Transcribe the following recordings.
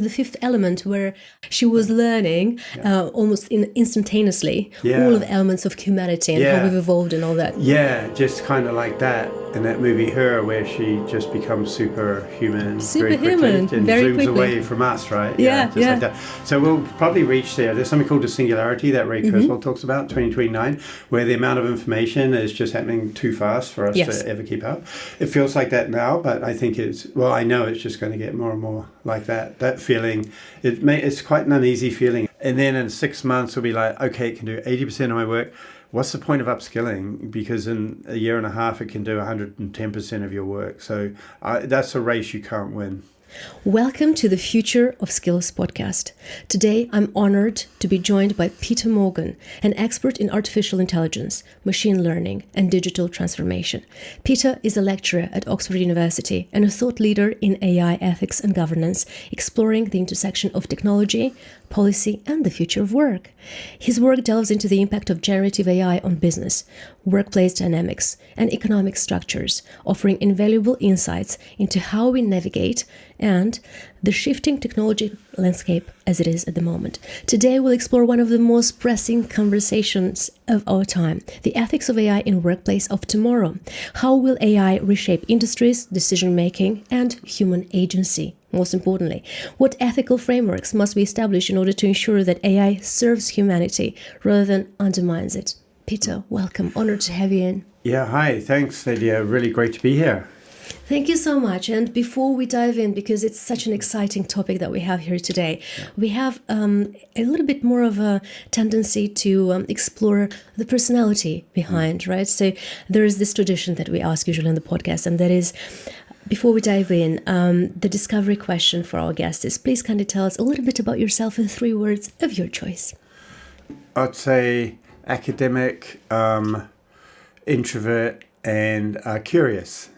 the fifth element where she was learning almost instantaneously all of the elements of humanity and how we've evolved and all that. Yeah, just kind of like that in that movie Her, where she just becomes superhuman very quickly and zooms away from us, right? Like that. So we'll probably reach there. There's something called the singularity that Ray Kurzweil talks about, 2029, where the amount of information is just happening too fast for us to ever keep up. It feels like that now, but I think I know it's just going to get more and more like that. That feeling, it's quite an uneasy feeling. And then in 6 months, we'll be like, okay, it can do 80% of my work. What's the point of upskilling? Because in a year and a half, it can do 110% of your work. So that's a race you can't win. Welcome to the Future of Skills podcast. Today, I'm honored to be joined by Peter Morgan, an expert in artificial intelligence, machine learning, and digital transformation. Peter is a lecturer at Oxford University and a thought leader in AI ethics and governance, exploring the intersection of technology, policy, and the future of work. His work delves into the impact of generative AI on business, workplace dynamics, and economic structures, offering invaluable insights into how we navigate and the shifting technology landscape as it is at the moment. Today, we'll explore one of the most pressing conversations of our time, the ethics of AI in workplace of tomorrow. How will AI reshape industries, decision-making, and human agency? Most importantly, what ethical frameworks must we establish in order to ensure that AI serves humanity rather than undermines it? Peter, welcome. Honored to have you in. Yeah, hi. Thanks, Lydia. Really great to be here. Thank you so much. And before we dive in, because it's such an exciting topic that we have here today, we have a little bit more of a tendency to explore the personality behind, right? So there is this tradition that we ask usually on the podcast, and that is, before we dive in, the discovery question for our guests is, please kindly tell us a little bit about yourself in 3 words of your choice. I'd say academic, introvert, and curious.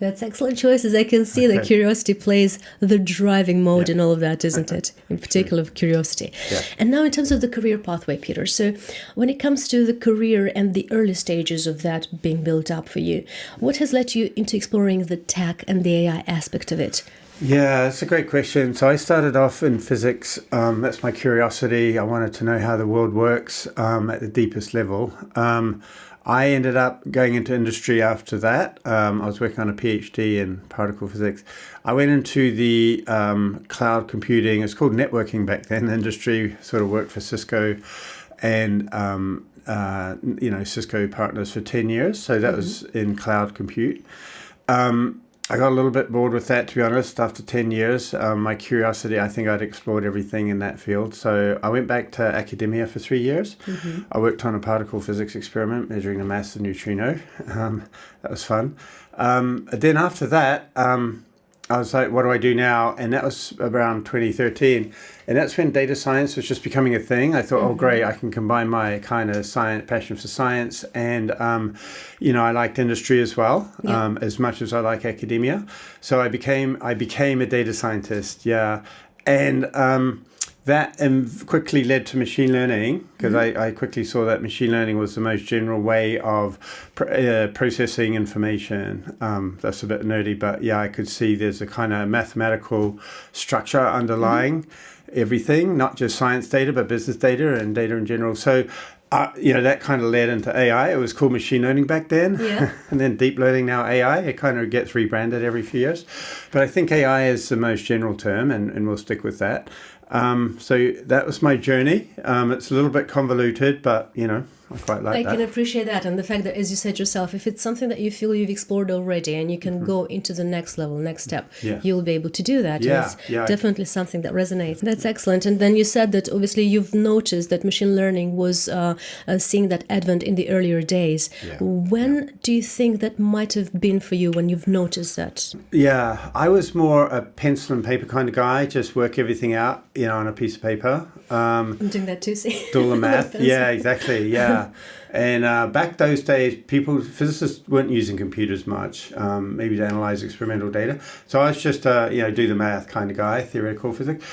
That's excellent choices. I can see that curiosity plays the driving mode in all of that, isn't it? In particular, curiosity. Yeah. And now in terms of the career pathway, Peter, so when it comes to the career and the early stages of that being built up for you, what has led you into exploring the tech and the AI aspect of it? Yeah, that's a great question. So I started off in physics. That's my curiosity. I wanted to know how the world works at the deepest level. I ended up going into industry after that. I was working on a PhD in particle physics. I went into the cloud computing, it's called networking back then, industry, sort of worked for Cisco and, Cisco partners for 10 years. So that was in cloud compute. I got a little bit bored with that, to be honest, after 10 years. My curiosity, I think I'd explored everything in that field. So I went back to academia for 3 years. I worked on a particle physics experiment measuring the mass of neutrino. That was fun. Then after that, I was like, what do I do now? And that was around 2013. And that's when data science was just becoming a thing. I thought, oh, great, I can combine my kind of passion for science and, I liked industry as well, as much as I like academia. So I became a data scientist, And that quickly led to machine learning, because I quickly saw that machine learning was the most general way of processing information. That's a bit nerdy, but I could see there's a kind of mathematical structure underlying everything, not just science data, but business data and data in general. So, that kind of led into AI. It was called machine learning back then. And then deep learning, now AI. It kind of gets rebranded every few years. But I think AI is the most general term, and we'll stick with that. So that was my journey. It's a little bit convoluted, but, I quite like that. I can appreciate that. And the fact that, as you said yourself, if it's something that you feel you've explored already and you can go into the next level, next step, you'll be able to do that. It's definitely something that resonates. That's excellent. And then you said that obviously you've noticed that machine learning was seeing that advent in the earlier days. When do you think that might have been for you when you've noticed that? Yeah, I was more a pencil and paper kind of guy, just work everything out, on a piece of paper. I'm doing that too, see? Do all the math. Yeah, exactly. Yeah. And back those days, physicists weren't using computers much, maybe to analyze experimental data. So I was just do the math kind of guy, theoretical physics.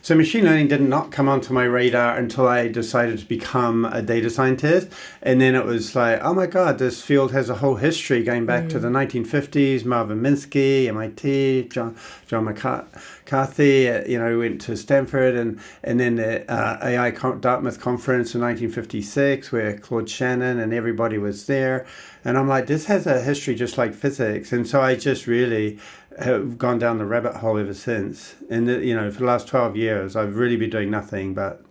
So machine learning did not come onto my radar until I decided to become a data scientist. And then it was like, oh my God, this field has a whole history going back to the 1950s, Marvin Minsky, MIT, John McCarthy, went to Stanford, and then the AI Dartmouth conference in 1956 where Claude Shannon and everybody was there. And I'm like, this has a history just like physics. And so I just really have gone down the rabbit hole ever since. And, for the last 12 years, I've really been doing nothing but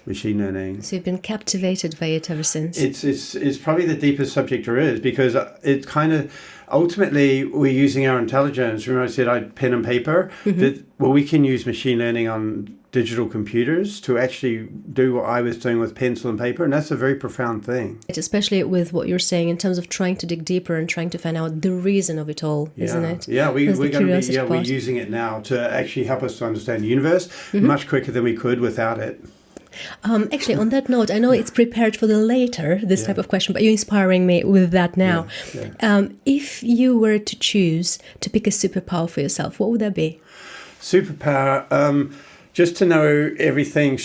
machine learning. So you've been captivated by it ever since. It's probably the deepest subject there is, because it kind of, ultimately, we're using our intelligence. Remember I said I pen and paper? We can use machine learning on digital computers to actually do what I was doing with pencil and paper, and that's a very profound thing. Especially with what you're saying in terms of trying to dig deeper and trying to find out the reason of it all, isn't it? Yeah, we're using it now to actually help us to understand the universe much quicker than we could without it. Actually, on that note, I know it's prepared for the later, this type of question, but you're inspiring me with that now. If you were to choose to pick a superpower for yourself, what would that be? Superpower, just to know everything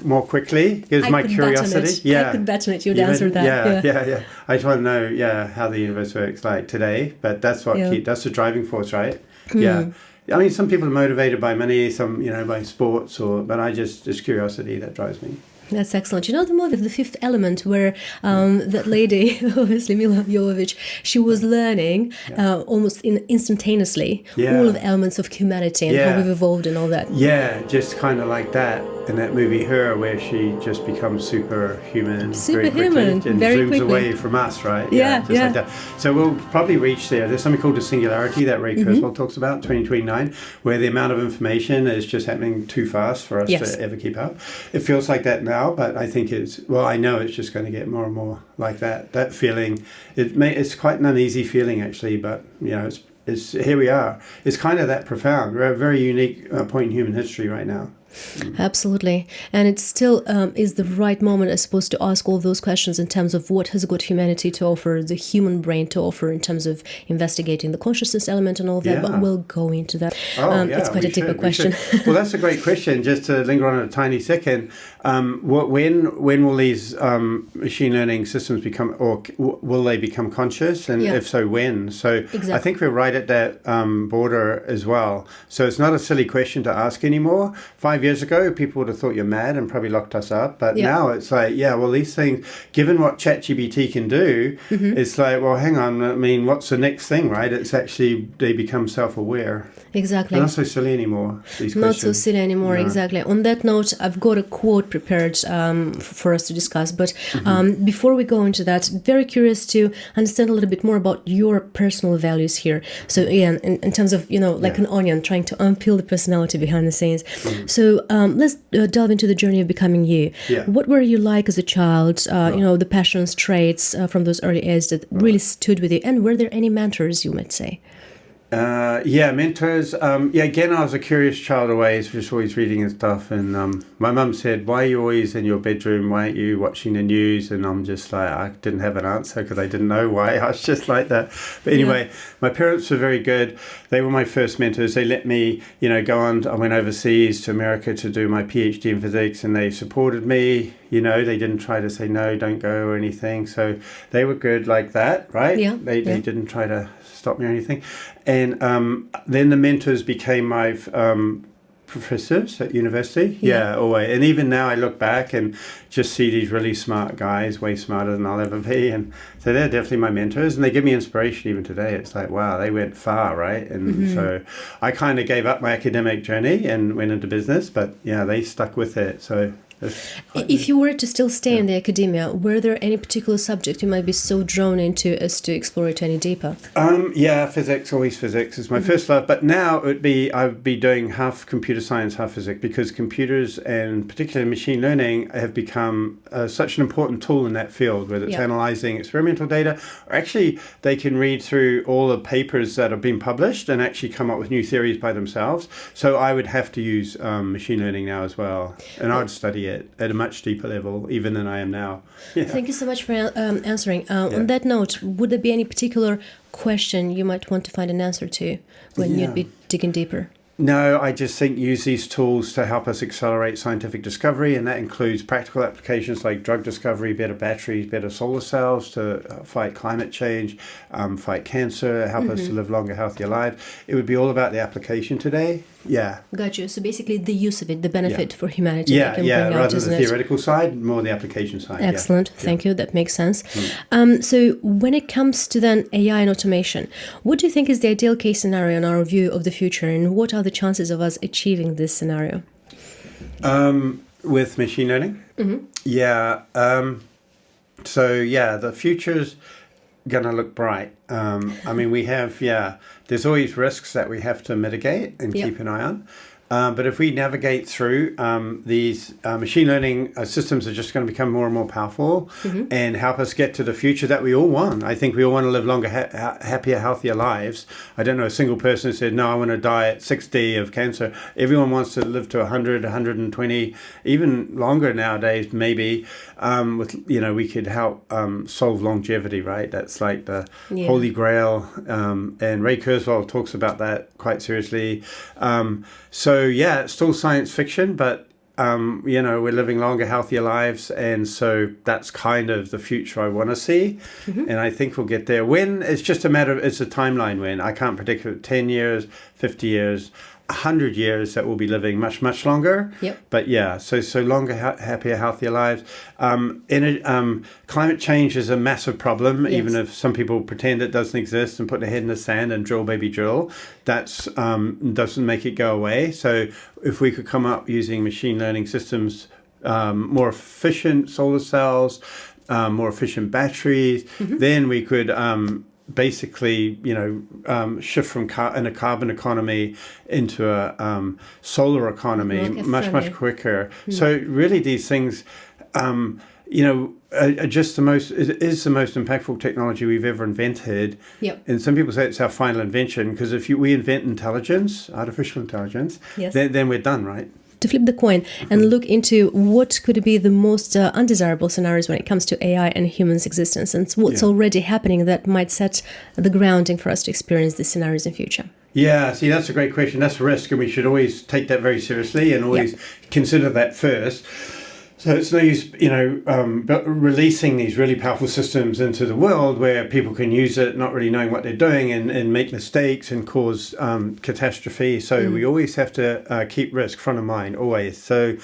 more quickly, gives my curiosity. I could bet on it. You'd answer that. Yeah. I just want to know, how the universe works like today. But that's what that's the driving force, right? Yeah. I mean, some people are motivated by money, some, by sports, but it's curiosity that drives me. That's excellent. You know the movie, The Fifth Element, where that lady, obviously Mila Jovovich, she was learning almost instantaneously all of the elements of humanity and how we've evolved and all that. Yeah, just kind of like that in that movie Her, where she just becomes superhuman very quickly and zooms away from us, right? Like that. So we'll probably reach there. There's something called the singularity that Ray Kurzweil talks about, 2029, where the amount of information is just happening too fast for us to ever keep up. It feels like that now, but I think I know it's just going to get more and more like that. That feeling, it's quite an uneasy feeling actually, but it's here we are. It's kind of that profound. We're at a very unique point in human history right now. Absolutely. And it still is the right moment, I suppose, to ask all those questions in terms of what has got humanity to offer, the human brain to offer in terms of investigating the consciousness element and all of that. But we'll go into that. It's quite a deeper question. Well, that's a great question. Just to linger on a tiny second, when will these machine learning systems become, or will they become conscious? And if so, when? So I think we're right at that border as well. So it's not a silly question to ask anymore. 5 years ago, people would have thought you're mad and probably locked us up. But now it's like, these things, given what ChatGPT can do, it's like, well, hang on, I mean, what's the next thing, right? It's actually, they become self-aware. Exactly. They're not so silly anymore, these questions. Not so silly anymore, exactly. On that note, I've got a quote prepared for us to discuss. But before we go into that, very curious to understand a little bit more about your personal values here. So, Ian, in terms of, like an onion, trying to unpeel the personality behind the scenes. So let's delve into the journey of becoming you. What were you like as a child? The passions, traits from those early years that really stood with you. And were there any mentors, you might say? Mentors. Again, I was a curious child always, just always reading and stuff. And my mum said, why are you always in your bedroom? Why aren't you watching the news? And I'm just like, I didn't have an answer because I didn't know why. I was just like that. But anyway, my parents were very good. They were my first mentors. They let me, go on. I went overseas to America to do my PhD in physics, and they supported me. They didn't try to say, no, don't go or anything. So they were good like that, right? They didn't try to stop me or anything. And then the mentors became my professors at university. Always. And even now I look back and just see these really smart guys, way smarter than I'll ever be. And so they're definitely my mentors, and they give me inspiration even today. It's like, wow, they went far, right? And so I kind of gave up my academic journey and went into business, but they stuck with it. So if you were to still stay in the academia, were there any particular subject you might be so drawn into as to explore it any deeper? Physics, always physics is my first love. But now I would be doing half computer science, half physics, because computers and particularly machine learning have become such an important tool in that field, whether it's analyzing experimental data, or actually they can read through all the papers that have been published and actually come up with new theories by themselves. So I would have to use machine learning now as well, and I would study it. it at a much deeper level, even than I am now. Yeah. Thank you so much for answering. On that note, would there be any particular question you might want to find an answer to when you'd be digging deeper? No, I just think use these tools to help us accelerate scientific discovery, and that includes practical applications like drug discovery, better batteries, better solar cells to fight climate change, fight cancer, help us to live longer, healthier lives. It would be all about the application today. Yeah. Got you. So basically the use of it, the benefit for humanity. Yeah, bring out, rather than the isn't it? theoretical side, more the application side. Excellent. Thank you. That makes sense. So when it comes to then AI and automation, what do you think is the ideal case scenario in our view of the future, and what are the chances of us achieving this scenario? With machine learning? Yeah. The future's going to look bright. I mean, we have, there's always risks that we have to mitigate and keep an eye on. But if we navigate through these machine learning systems are just going to become more and more powerful and help us get to the future that we all want. I think we all want to live longer, happier, healthier lives. I don't know a single person who said, no, I want to die at 60 of cancer. Everyone wants to live to 100, 120, even longer nowadays, maybe. We could help solve longevity, right? That's like the holy grail. And Ray Kurzweil talks about that quite seriously. It's still science fiction, but, we're living longer, healthier lives. And so that's kind of the future I want to see. And I think we'll get there. When, it's just a matter of, it's a timeline when. I can't predict it. 10 years, 50 years, 100 years that we'll be living much, much longer. But so longer, happier, healthier lives. Climate change is a massive problem, even if some people pretend it doesn't exist and put their head in the sand and drill, baby, drill. That's doesn't make it go away. So if we could come up using machine learning systems, more efficient solar cells, more efficient batteries, then we could basically, shift from a carbon economy into a solar economy much quicker. So really these things, are just it is the most impactful technology we've ever invented. And some people say it's our final invention, because if we invent intelligence, artificial intelligence, then we're done, right? To flip the coin and look into what could be the most undesirable scenarios when it comes to AI and humans' existence, and what's already happening that might set the grounding for us to experience these scenarios in future. Yeah, see, that's a great question. That's a risk, and we should always take that very seriously and always consider that first. So it's no use, releasing these really powerful systems into the world where people can use it, not really knowing what they're doing, and make mistakes and cause catastrophe. So we always have to keep risk front of mind, always. So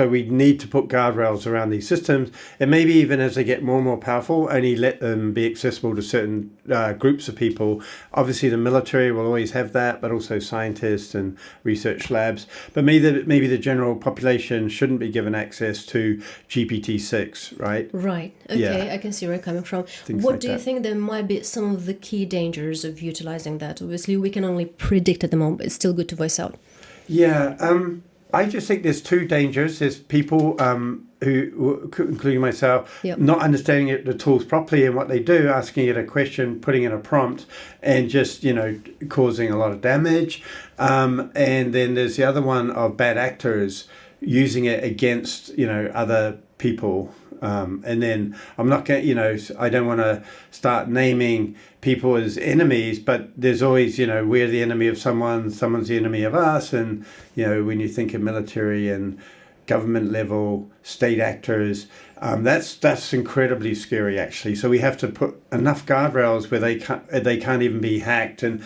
we need to put guardrails around these systems, and maybe even as they get more and more powerful, only let them be accessible to certain groups of people. Obviously, the military will always have that, but also scientists and research labs. But maybe the general population shouldn't be given access to GPT-6, right? Right. Okay, I can see where you're coming from. What do you think there might be some of the key dangers of utilizing that? Obviously, we can only predict at the moment, but it's still good to voice out. I just think there's two dangers. There's people who, including myself, not understanding the tools properly and what they do, asking it a question, putting in a prompt, and just, causing a lot of damage. And then there's the other one of bad actors using it against, other people. And then I'm not going I don't want to start naming people as enemies, but there's always, we're the enemy of someone's the enemy of us. And, when you think of military and government level state actors, that's incredibly scary, actually. So we have to put enough guardrails where they can't even be hacked. And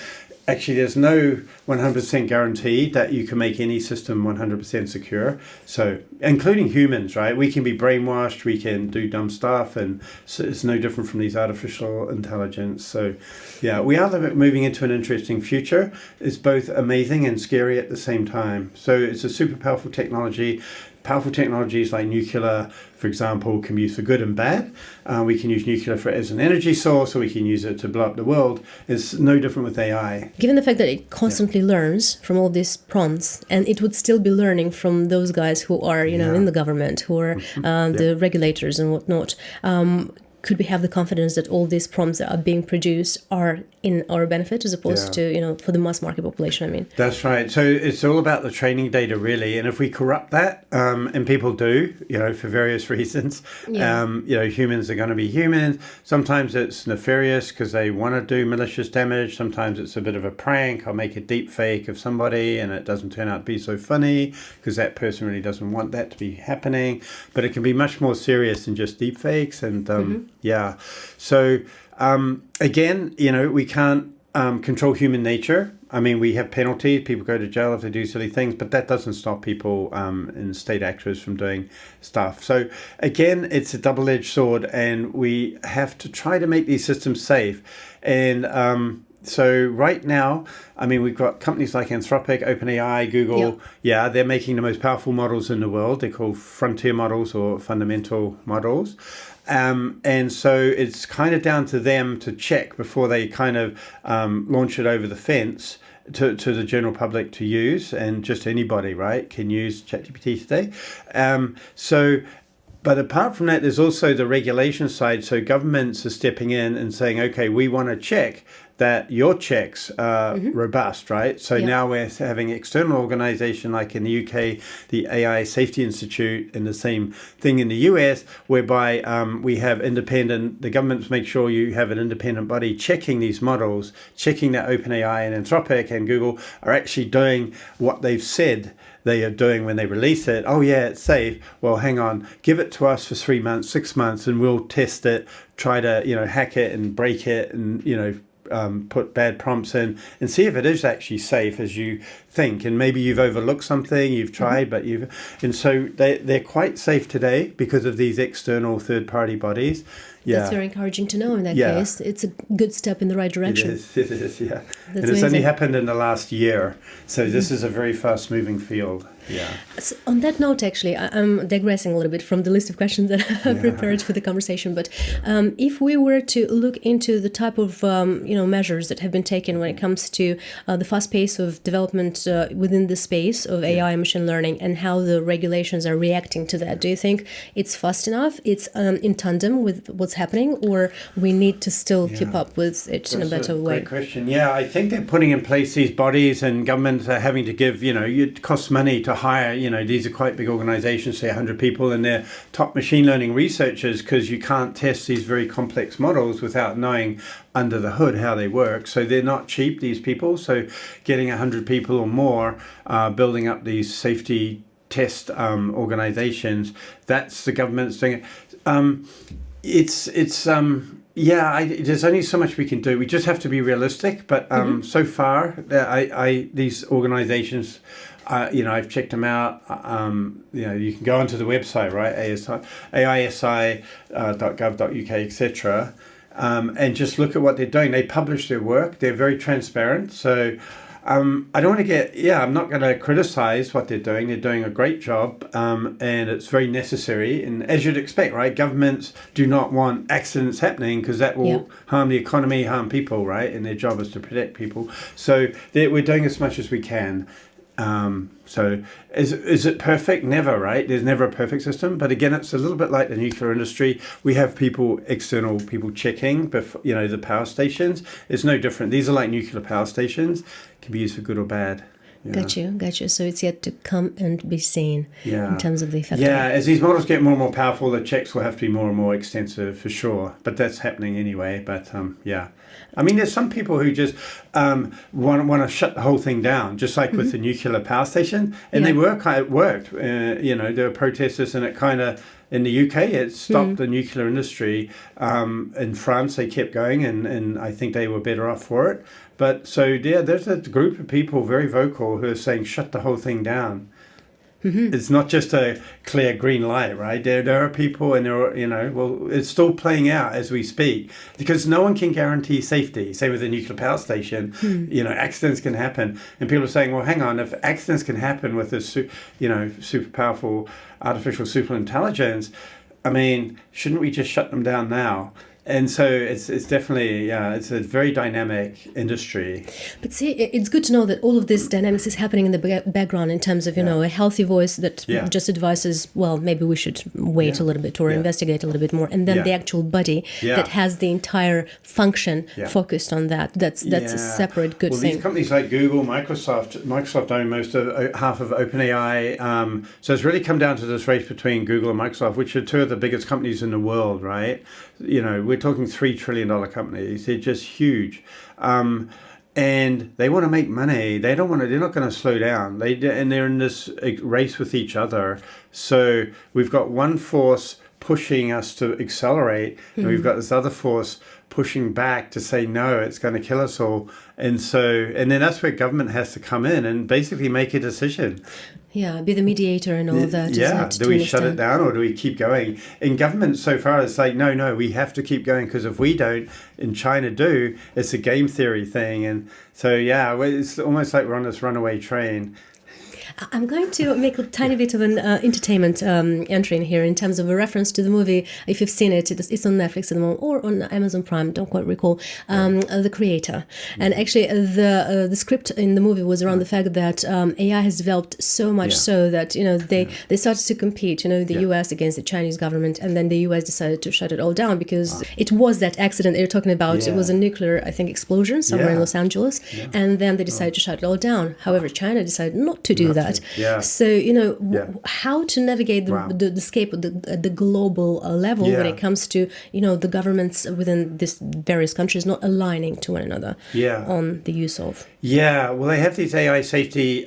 actually, there's no 100% guarantee that you can make any system 100% secure. So, including humans, right? We can be brainwashed, we can do dumb stuff, and so it's no different from these artificial intelligence. So, we are moving into an interesting future. It's both amazing and scary at the same time. So, it's a super powerful technology. Powerful technologies like nuclear, for example, can be used for good and bad. We can use nuclear as an energy source, or we can use it to blow up the world. It's no different with AI. Given the fact that it constantly learns from all these prompts, and it would still be learning from those guys who are, in the government, who are the regulators and whatnot, could we have the confidence that all these prompts that are being produced are in our benefit as opposed to, for the mass market population, I mean? That's right. So it's all about the training data, really. And if we corrupt that, and people do, for various reasons, humans are going to be humans. Sometimes it's nefarious because they want to do malicious damage. Sometimes it's a bit of a prank. I'll make a deep fake of somebody and it doesn't turn out to be so funny because that person really doesn't want that to be happening. But it can be much more serious than just deep fakes. And so again, we can't control human nature. I mean, we have penalties. People go to jail if they do silly things, but that doesn't stop people and state actors from doing stuff. So again, it's a double-edged sword, and we have to try to make these systems safe. And so right now, I mean, we've got companies like Anthropic, OpenAI, Google. Yeah, they're making the most powerful models in the world. They're called frontier models or fundamental models. And so it's kind of down to them to check before they kind of launch it over the fence to the general public to use, and just anybody, right, can use ChatGPT today. But apart from that, there's also the regulation side. So governments are stepping in and saying, okay, we want to check that your checks are robust, right? So now we're having external organization like in the UK, the AI Safety Institute, and the same thing in the US, whereby we have the governments make sure you have an independent body checking these models, checking that OpenAI and Anthropic and Google are actually doing what they've said they are doing when they release it. Oh yeah, it's safe. Well, hang on, give it to us for 3 months, 6 months, and we'll test it, try to, hack it and break it and, put bad prompts in and see if it is actually safe as you think. And maybe you've overlooked something, you've tried, but and so they're quite safe today because of these external third-party bodies. That's very encouraging to know in that case. It's a good step in the right direction. It is, yeah. That's and it's only happened in the last year. So this is a very fast-moving field. Yeah. So on that note, actually, I'm digressing a little bit from the list of questions that I've prepared for the conversation. But if we were to look into the type of measures that have been taken when it comes to the fast pace of development within the space of AI and machine learning, and how the regulations are reacting to that, do you think it's fast enough? It's in tandem with what's happening, or we need to still keep up with it in a better way? Great question. Yeah, I think they're putting in place these bodies, and governments are having to give, it costs money to hire, these are quite big organizations, say 100 people, and they're top machine learning researchers, because you can't test these very complex models without knowing under the hood how they work. So they're not cheap, these people. So getting 100 people or more building up these safety test organizations, that's the government's doing it. There's only so much we can do. We just have to be realistic. But so far, these organizations, I've checked them out. You can go onto the website, right? aisi.gov.uk, etc. And just look at what they're doing. They publish their work. They're very transparent. So I don't want to I'm not going to criticize what they're doing. They're doing a great job, and it's very necessary. And as you'd expect, right, governments do not want accidents happening, because that will harm the economy, harm people, right? And their job is to protect people. So we're doing as much as we can. So is it perfect? Never, right? There's never a perfect system. But again, it's a little bit like the nuclear industry. We have external people checking, the power stations. It's no different. These are like nuclear power stations. Can be used for good or bad. Yeah. Got you. So it's yet to come and be seen in terms of the effect. Yeah, as these models get more and more powerful, the checks will have to be more and more extensive for sure. But that's happening anyway. But I mean, there's some people who just want to shut the whole thing down, just like with the nuclear power station. And it worked. There were protesters, and it kind of, in the UK, it stopped the nuclear industry. In France, they kept going, and I think they were better off for it. But so there's a group of people very vocal who are saying, shut the whole thing down. It's not just a clear green light, right? There are people, and it's still playing out as we speak, because no one can guarantee safety. Say with a nuclear power station, accidents can happen, and people are saying, well, hang on, if accidents can happen with this, super powerful artificial superintelligence, I mean, shouldn't we just shut them down now? And so it's definitely, it's a very dynamic industry. But see, it's good to know that all of this dynamics is happening in the background in terms of, a healthy voice that just advises, well, maybe we should wait a little bit or investigate a little bit more. And then the actual body that has the entire function focused on that. That's a separate good thing. These companies like Google, Microsoft own half of OpenAI. So it's really come down to this race between Google and Microsoft, which are two of the biggest companies in the world, right? We're talking $3 trillion companies. They're just huge. And they want to make money. They're not going to slow down. They're in this race with each other. So we've got one force pushing us to accelerate, and we've got this other force pushing back to say, no, it's going to kill us all. And then that's where government has to come in and basically make a decision. Yeah, be the mediator and all of that. Do we shut it down or do we keep going? In government so far, it's like, no, we have to keep going, because if we don't, and China do, it's a game theory thing. And so, it's almost like we're on this runaway train. I'm going to make a tiny bit of an entertainment entry in here in terms of a reference to the movie. If you've seen it, it's on Netflix at the moment or on Amazon Prime, don't quite recall, The Creator. And actually the script in the movie was around the fact that AI has developed so much so that, they started to compete, the US against the Chinese government, and then the US decided to shut it all down because it was that accident that you're talking about. It was a nuclear, I think, explosion somewhere in Los Angeles, and then they decided to shut it all down. However, China decided not to do that. So, how to navigate the scape at the global level when it comes to, the governments within these various countries not aligning to one another on the use of. Well, they have these AI safety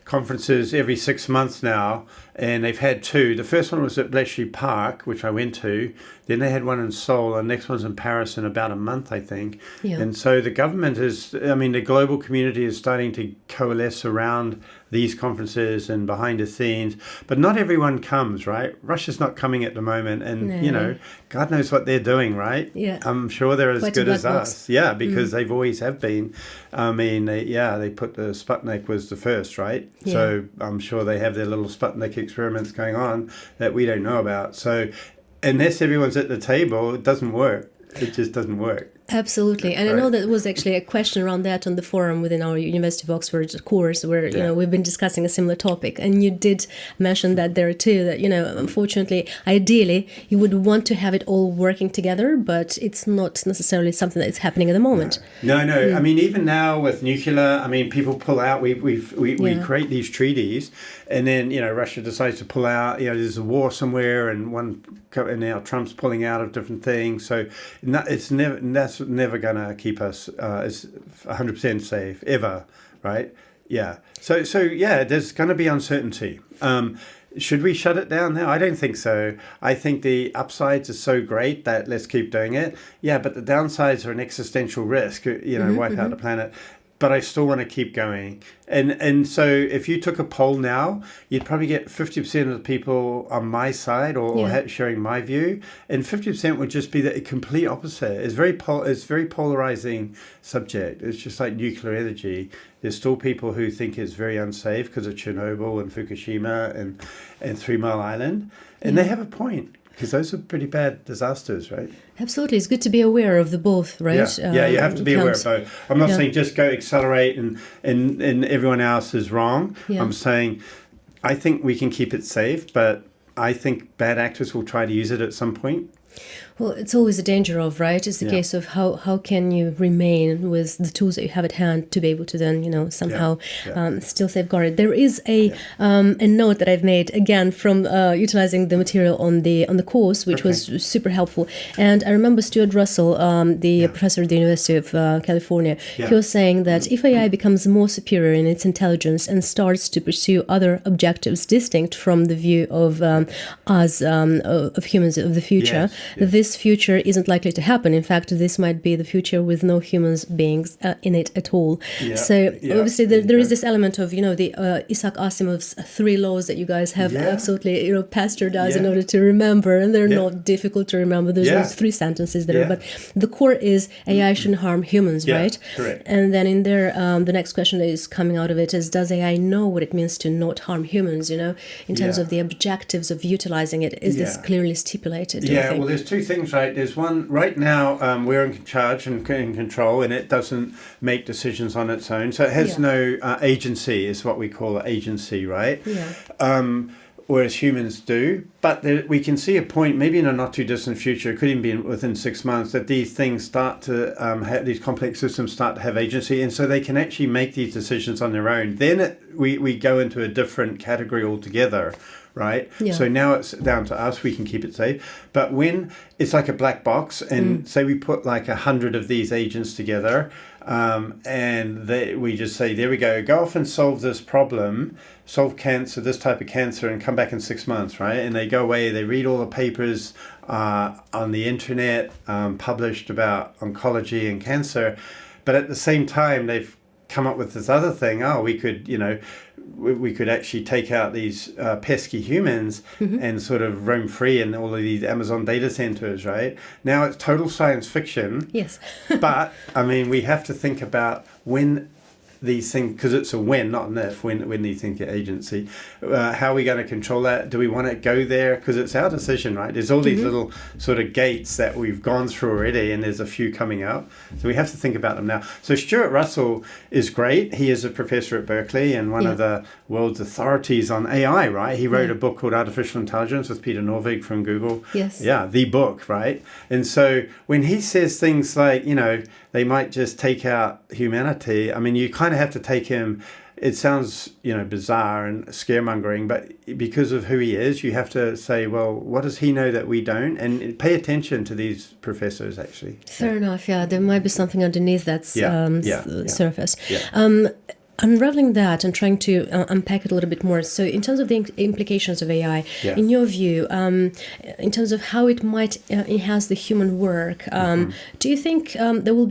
conferences every 6 months now, and they've had two. The first one was at Bletchley Park, which I went to. Then they had one in Seoul, and the next one's in Paris in about a month, I think. And so the government the global community is starting to coalesce around these conferences and behind the scenes, but not everyone comes, right? Russia's not coming at the moment, and God knows what they're doing, right? I'm sure they're as good as us, because they've always have been. They put the Sputnik was the first, right? So I'm sure they have their little Sputnik experiments going on that we don't know about. So unless everyone's at the table, it doesn't work. It just doesn't work. Absolutely. And I know that was actually a question around that on the forum within our University of Oxford course where, we've been discussing a similar topic. And you did mention that there too, that, unfortunately, ideally, you would want to have it all working together, but it's not necessarily something that's happening at the moment. No. I mean, even now with nuclear, people pull out, we create these treaties, and then, Russia decides to pull out, there's a war somewhere, and now Trump's pulling out of different things. So that's never going to keep us as 100% safe ever, right? So there's going to be uncertainty. Should we shut it down now? I don't think so. I think the upsides are so great that let's keep doing it. But the downsides are an existential risk, wipe out the planet. But I still want to keep going. And so if you took a poll now, you'd probably get 50% of the people on my side or sharing my view, and 50% would just be the complete opposite. It's very polarizing subject. It's just like nuclear energy. There's still people who think it's very unsafe because of Chernobyl and Fukushima and 3 Mile Island. And they have a point, because those are pretty bad disasters, right? Absolutely. It's good to be aware of the both, right? You have to be aware of both. I'm not saying just go accelerate and everyone else is wrong. I'm saying I think we can keep it safe, but I think bad actors will try to use it at some point. Well, it's always a danger of, right? It's a case of how can you remain with the tools that you have at hand to be able to then, somehow still safeguard it. There is a note that I've made, again, from utilizing the material on the course, which was super helpful. And I remember Stuart Russell, the professor at the University of California, he was saying that if AI becomes more superior in its intelligence and starts to pursue other objectives distinct from the view of us, of humans of the future, this future isn't likely to happen. In fact, this might be the future with no humans beings in it at all. So obviously there is this element of, the Isaac Asimov's 3 laws that you guys have absolutely, pastored us in order to remember, and they're not difficult to remember. There's those 3 sentences there, but the core is AI shouldn't harm humans, right? Correct. And then in there, the next question that is coming out of it is, does AI know what it means to not harm humans, in terms of the objectives of utilizing it? Is this clearly stipulated? Well, there's 2 things. things, right? There's one right now. We're in charge and in control, and it doesn't make decisions on its own. So it has no agency, is what we call agency, right? Yeah. Whereas humans do. But we can see a point, maybe in a not too distant future, it could even be within 6 months, that these things start to have, these complex systems start to have agency, and so they can actually make these decisions on their own. Then we go into a different category altogether, right? Yeah. So now it's down to us, we can keep it safe. But when it's like a black box, and say we put like 100 of these agents together, and we just say, there we go off and solve this problem, solve cancer, this type of cancer, and come back in 6 months, right? And they go away, they read all the papers on the internet published about oncology and cancer, but at the same time they've come up with this other thing. We could actually take out these pesky humans and sort of roam free in all of these Amazon data centers, right? Now it's total science fiction. Yes. But I mean, we have to think about when these things, because it's a when, not an if, when these things get agency, how are we going to control that? Do we want to go there? Because it's our decision, right? There's all these little sort of gates that we've gone through already, and there's a few coming out. So we have to think about them now. So Stuart Russell is great. He is a professor at Berkeley and one of the world's authorities on AI, right? He wrote a book called Artificial Intelligence with Peter Norvig from Google. Yes. Yeah, the book, right? And so when he says things like, they might just take out humanity, I mean, you kind of have to take him. It sounds, bizarre and scaremongering, but because of who he is, you have to say, well, what does he know that we don't? And pay attention to these professors, actually. Fair enough. Yeah, there might be something underneath that surface. Yeah. Unraveling that and trying to unpack it a little bit more. So in terms of the implications of AI, in your view, in terms of how it might enhance the human work, do you think there will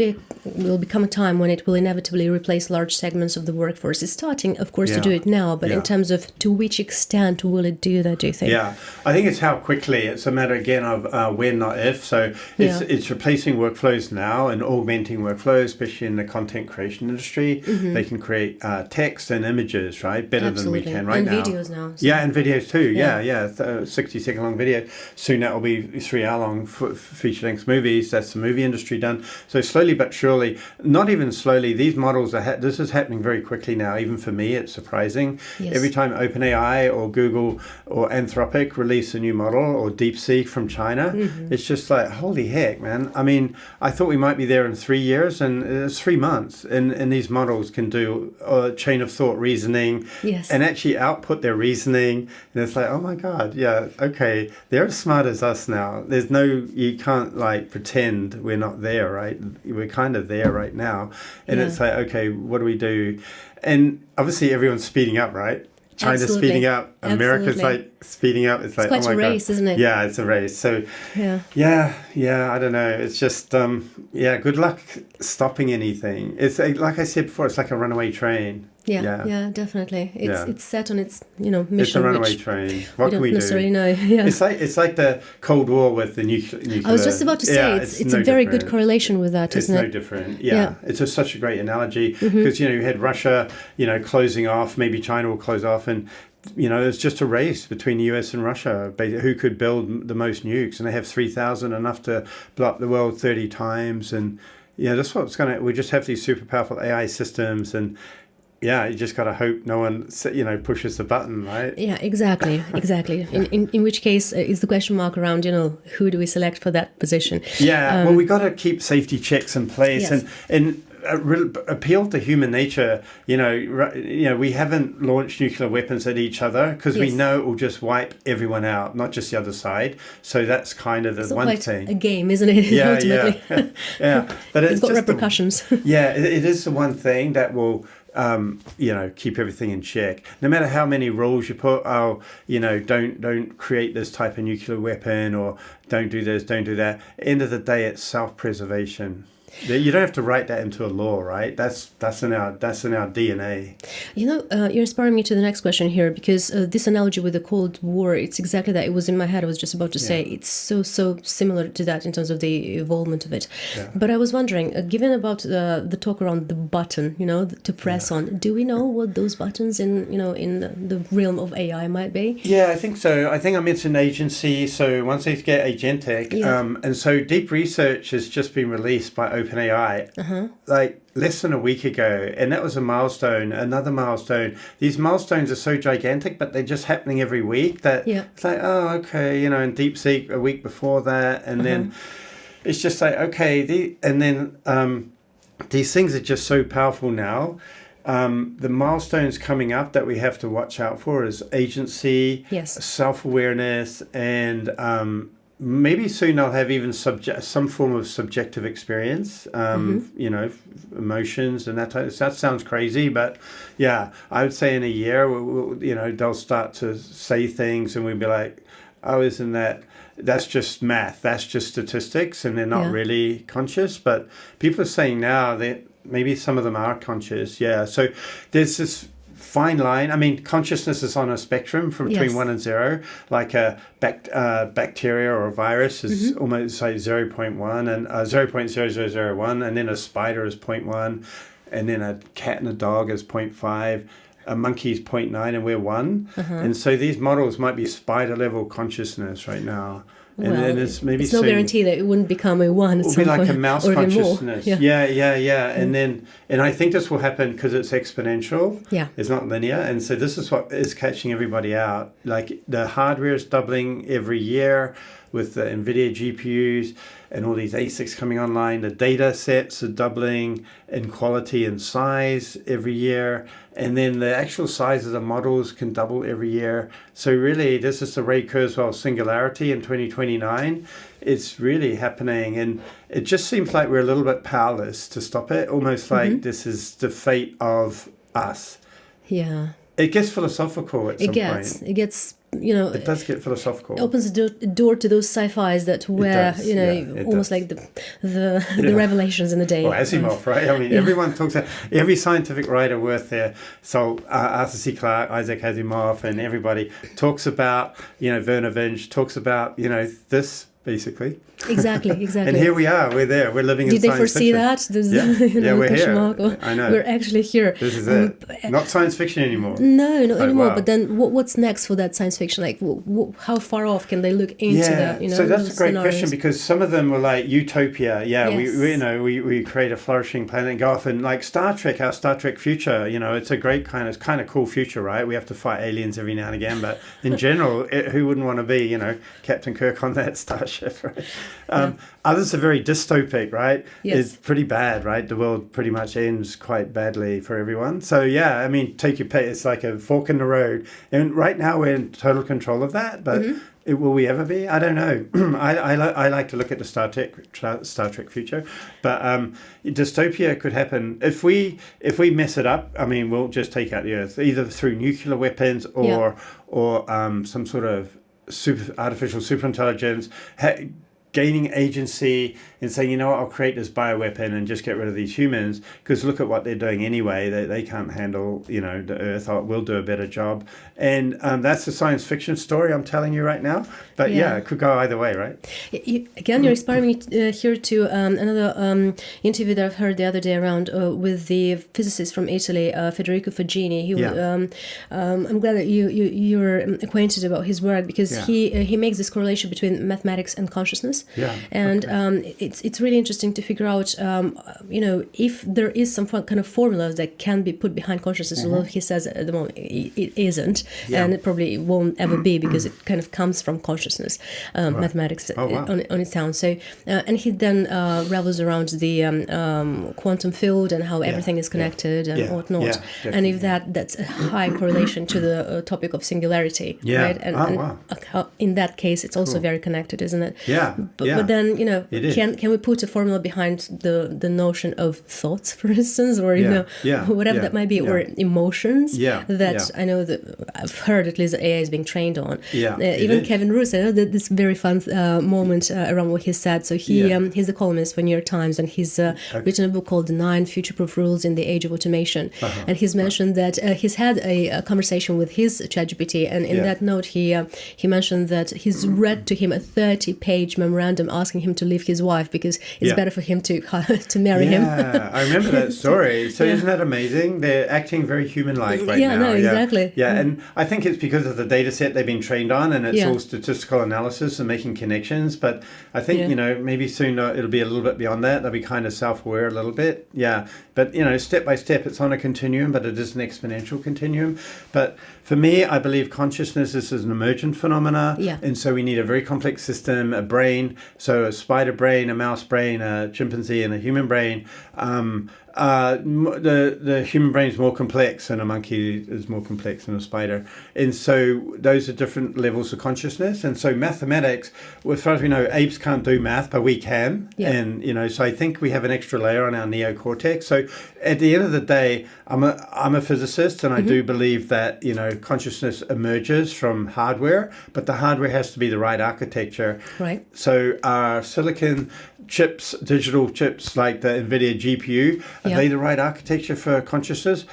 become a time when it will inevitably replace large segments of the workforce? It's starting, of course, to do it now, but in terms of to which extent will it do that, do you think? Yeah, I think it's how quickly. It's a matter, again, of when, not if. So it's replacing workflows now and augmenting workflows, especially in the content creation industry. They can create text and images, right? Better than we can right now. And videos now. So. Yeah, and videos too. Yeah. 60-second long video. Soon that will be 3-hour long feature-length movies. That's the movie industry done. So slowly but surely, not even slowly, these models this is happening very quickly now. Even for me, it's surprising. Yes. Every time OpenAI or Google or Anthropic release a new model, or DeepSeek from China, it's just like, holy heck, man. I mean, I thought we might be there in 3 years, and it's 3 months, and these models can do chain of thought reasoning and actually output their reasoning, and it's like, oh my god, okay, they're as smart as us now. You can't like pretend we're not there, right? We're kind of there right now, and it's like, okay, what do we do? And obviously everyone's speeding up, right? China's speeding up, America's like speeding up. It's like, quite oh my a race, god, isn't it? Yeah, it's a race. So I don't know. It's just good luck stopping anything. It's like I said before, it's like a runaway train. Yeah, definitely. It's set on its mission. It's a runaway train. What can we do? We don't necessarily know. Yeah. It's like the Cold War with the nuclear. I was just about to say it's a very good correlation with that, isn't it? It's no different. Yeah. It's just such a great analogy because you had Russia closing off. Maybe China will close off, and it's just a race between the US and Russia, who could build the most nukes, and they have 3,000, enough to blow up the world 30 times, and that's what's we just have these super powerful AI systems, and you just got to hope no one, pushes the button, right? Yeah, exactly. In which case, is the question mark around, who do we select for that position? Yeah, well, we got to keep safety checks in place, and appeal to human nature. We haven't launched nuclear weapons at each other because we know it will just wipe everyone out, not just the other side. So that's kind of the one thing. A game, isn't it? Ultimately. But it's got repercussions. It is the one thing that will keep everything in check. No matter how many rules you put, don't create this type of nuclear weapon, or don't do this, don't do that. End of the day, it's self-preservation. You don't have to write that into a law, right? That's in our DNA. You're inspiring me to the next question here, because this analogy with the Cold War, it's exactly that. It was in my head. I was just about to say it's so similar to that in terms of the evolvement of it. Yeah. But I was wondering, given about the talk around the button, to press on, do we know what those buttons in the realm of AI might be? Yeah, I think so. I think I mentioned agency. So once they get agentic, and so deep research has just been released by OpenAI, like less than a week ago, and that was a milestone. Another milestone. These milestones are so gigantic, but they're just happening every week. That it's like, oh, okay, and DeepSeek a week before that, and then it's just like, okay, these things are just so powerful now. The milestones coming up that we have to watch out for is agency, self-awareness, and maybe soon I'll have even some form of subjective experience, emotions and that type of stuff. That sounds crazy, but yeah, I would say in a year, they'll start to say things and we'll be like, oh, isn't that's just math, that's just statistics, and they're not really conscious. But people are saying now that maybe some of them are conscious. Yeah. So there's this fine line. I mean, consciousness is on a spectrum from between 1 and 0. Like a bacteria or a virus is almost like 0.1 and 0.0001, and then a spider is 0.1, and then a cat and a dog is 0.5. A monkey's 0.9, and we're 1. And so these models might be spider level consciousness right now. And then it's no guarantee that it wouldn't become a 1 at some point. It'll be like a mouse consciousness. Yeah. And I think this will happen because it's exponential. Yeah. It's not linear. And so this is what is catching everybody out. Like the hardware is doubling every year with the NVIDIA GPUs and all these ASICs coming online. The data sets are doubling in quality and size every year. And then the actual size of the models can double every year. So really, this is the Ray Kurzweil singularity in 2029. It's really happening. And it just seems like we're a little bit powerless to stop it. Almost like this is the fate of us. Yeah. It gets philosophical at some point. It gets, it does get philosophical. It opens the door to those sci-fis that were, almost like the revelations in the day. Well, Asimov, right? I mean, everyone talks about, every scientific writer worth their salt, Arthur C. Clarke, Isaac Asimov, and everybody talks about, Werner Vinge talks about, this basically. Exactly. And here we are. We're there. We're living in science fiction. Did they foresee that? We're here. I know. We're actually here. This is it. Not science fiction anymore. No, not anymore. Wow. But then what's next for that science fiction? Like, how far off can they look into that? So that's a great question, because some of them were like utopia. We create a flourishing planet and go off, and like Star Trek, our Star Trek future, it's a great kind of cool future, right? We have to fight aliens every now and again, but in general, who wouldn't want to be, Captain Kirk on that starship, right? Others are very dystopic, right? It's pretty bad, right? The world pretty much ends quite badly for everyone. So take your pick. It's like a fork in the road, and right now we're in total control of that. But will we ever be? I don't know. I like to look at the Star Trek future, but dystopia could happen if we mess it up. I mean, we'll just take out the Earth either through nuclear weapons or some sort of artificial superintelligence. Gaining agency and saying, I'll create this bioweapon and just get rid of these humans, because look at what they're doing anyway. They can't handle, the Earth. We'll do a better job. And that's the science fiction story I'm telling you right now. But it could go either way, right? You're inspiring me here to another interview that I've heard the other day around with the physicist from Italy, Federico Faggini. I'm glad that you're acquainted about his work, because he makes this correlation between mathematics and consciousness. It's really interesting to figure out, if there is some kind of formula that can be put behind consciousness. Although he says at the moment it isn't, and it probably won't ever be, because it kind of comes from consciousness, mathematics on its own. So, and he then revels around the quantum field and how everything is connected and whatnot. And if that's a high correlation to the topic of singularity, right? And in that case, it's also very connected, isn't it? Yeah. But then, can we put a formula behind the notion of thoughts, for instance, or whatever that might be, or emotions that I know that I've heard at least that AI is being trained on. Even Kevin Roos, I know that this very fun moment around what he said. So he's a columnist for New York Times, and he's written a book called The 9 Future-Proof Rules in the Age of Automation. And he's mentioned that he's had a conversation with his ChatGPT, and in that note he mentioned that he's read to him a 30-page memorandum asking him to leave his wife because it's better for him to marry him. Yeah, I remember that story. So isn't that amazing? They're acting very human-like right now. No, exactly. And I think it's because of the data set they've been trained on, and it's all statistical analysis and making connections. But I think, maybe soon it'll be a little bit beyond that. They'll be kind of self-aware a little bit. Yeah. But, step by step, it's on a continuum, but it is an exponential continuum. But for me, I believe consciousness is an emergent phenomena. And so we need a very complex system, a brain. So a spider brain, a mouse brain, a chimpanzee, and a human brain. The human brain is more complex, and a monkey is more complex than a spider. And so those are different levels of consciousness. And so mathematics, well, as far as we know, apes can't do math, but we can. And, so I think we have an extra layer on our neocortex. So at the end of the day, I'm a physicist, and I do believe that, consciousness emerges from hardware, but the hardware has to be the right architecture. Right. So our silicon chips, digital chips like the NVIDIA GPU, are they the right architecture for consciousness?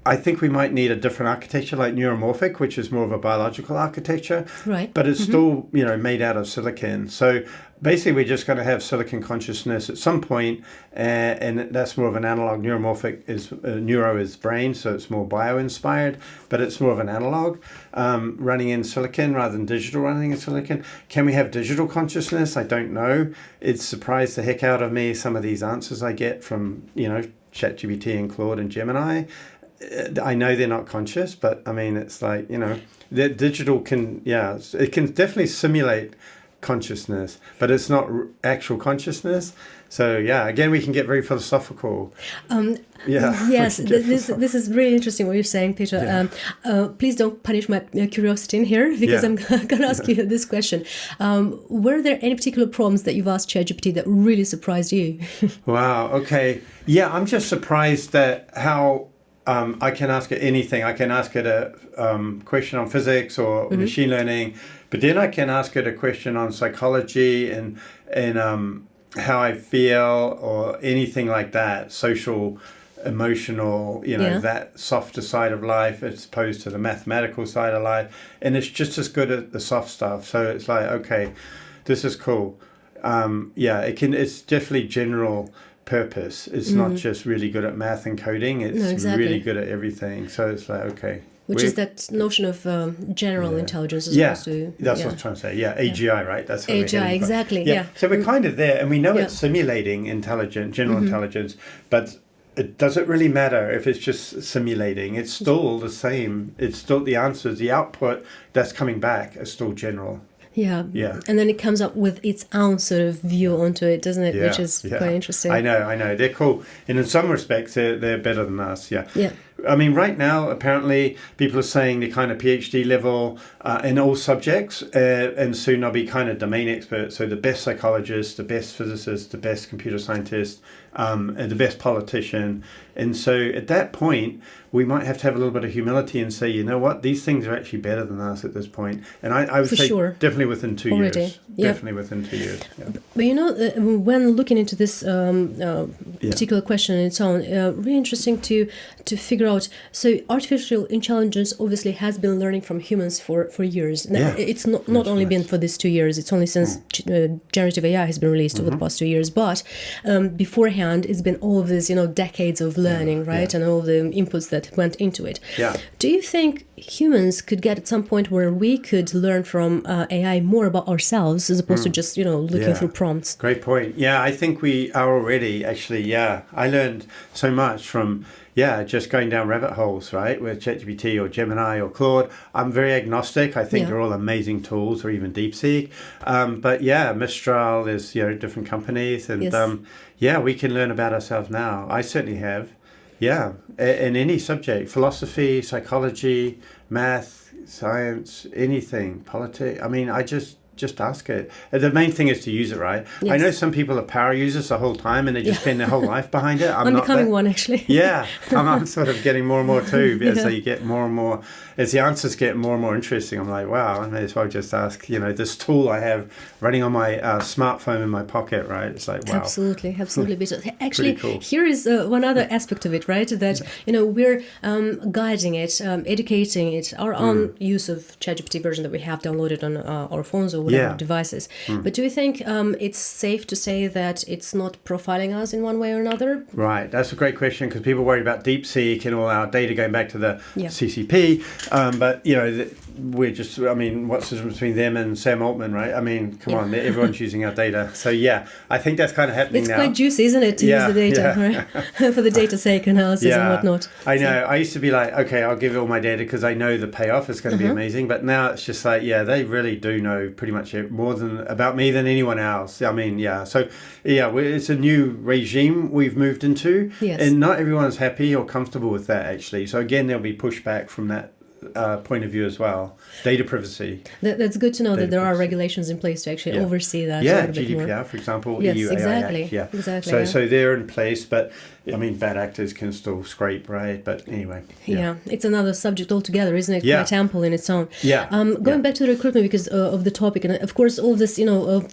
I think we might need a different architecture like neuromorphic, which is more of a biological architecture. Right. But it's still, made out of silicon. So basically, we're just going to have silicon consciousness at some point, and that's more of an analog. Neuromorphic is neuro is brain, so it's more bio-inspired, but it's more of an analog running in silicon rather than digital running in silicon. Can we have digital consciousness? I don't know. It's surprised the heck out of me, some of these answers I get from, ChatGPT and Claude and Gemini. I know they're not conscious, but I mean, it's like, the digital can, it can definitely simulate consciousness, but it's not actual consciousness. So again, we can get very philosophical. Yes, this is really interesting what you're saying, Peter. Please don't punish my curiosity in here, because I'm going to ask you this question. Were there any particular problems that you've asked ChatGPT that really surprised you? Wow. Okay. Yeah, I'm just surprised at how I can ask it anything. I can ask it a question on physics or machine learning, but then I can ask it a question on psychology and how I feel, or anything like that, social, emotional, that softer side of life as opposed to the mathematical side of life. And it's just as good at the soft stuff. So it's like, okay, this is cool. It's definitely general purpose. It's not just really good at math and coding. It's really good at everything. So it's like, okay. Which is that notion of general intelligence as opposed to... That's what I'm trying to say. AGI, right? That's what AGI, exactly, So we're kind of there, and we know it's simulating general intelligence, but it doesn't really matter if it's just simulating. It's still the same. It's still the answers, the output that's coming back is still general. Yeah. And then it comes up with its own sort of view onto it, doesn't it? Which is quite interesting. I know. They're cool. And in some respects, they're better than us. Yeah. I mean, right now, apparently, people are saying they're kind of PhD level in all subjects, and soon they'll be kind of domain experts. So the best psychologist, the best physicist, the best computer scientist, and the best politician. And so at that point, we might have to have a little bit of humility and say, you know what, these things are actually better than us at this point. And I would say definitely within 2 years. Definitely within 2 years. Yeah. But when looking into this particular question in its own, really interesting to figure out. So artificial intelligence obviously has been learning from humans for years. Now, it's not only been for these 2 years. It's only since generative AI has been released over the past 2 years. But beforehand, it's been all of this, decades of learning, right? And all the inputs that went into it. Do you think humans could get at some point where we could learn from AI more about ourselves as opposed to just, looking through prompts? Great point. Yeah, I think we are already actually, I learned so much from, just going down rabbit holes, right, with ChatGPT or Gemini or Claude. I'm very agnostic. I think they're all amazing tools, or even DeepSeek. But Mistral is, different companies. And we can learn about ourselves now. I certainly have. Yeah, in any subject, philosophy, psychology, math, science, anything, politics. I mean, I just just ask it. The main thing is to use it right. Yes. I know some people are power users the whole time and they just spend their whole life behind it. I'm becoming one, actually. Yeah, I'm sort of getting more and more too, as you get more and more, as the answers get more and more interesting. I'm like, wow, I may as well just ask, this tool I have running on my smartphone in my pocket, right? It's like, wow. Absolutely. Actually, cool. here is one other aspect of it, right? That, we're guiding it, educating it, our own use of ChatGPT version that we have downloaded on our phones or whatever devices. But do you think it's safe to say that it's not profiling us in one way or another? Right, that's a great question because people worry about DeepSeek and all our data going back to the CCP. But we're just, what's the difference between them and Sam Altman, right? Come on, everyone's using our data. So I think that's kind of happening now. It's quite juicy, isn't it, to use the data, right? For the data sake analysis and whatnot. I know. I used to be like, okay, I'll give you all my data because I know the payoff is going to be amazing. But now it's just like, they really do know pretty much more about me than anyone else. So, it's a new regime we've moved into. Yes. And not everyone's happy or comfortable with that, actually. So, again, there'll be pushback from that point of view as well. Data privacy. That's good to know that there are regulations in place to actually oversee that. Yeah, GDPR, for example, yes, EU exactly. AI Act. Exactly. So they're in place, but bad actors can still scrape, right? But anyway. Yeah, it's another subject altogether, isn't it? Quite ample in its own. Going back to the recruitment because of the topic, and of course all this,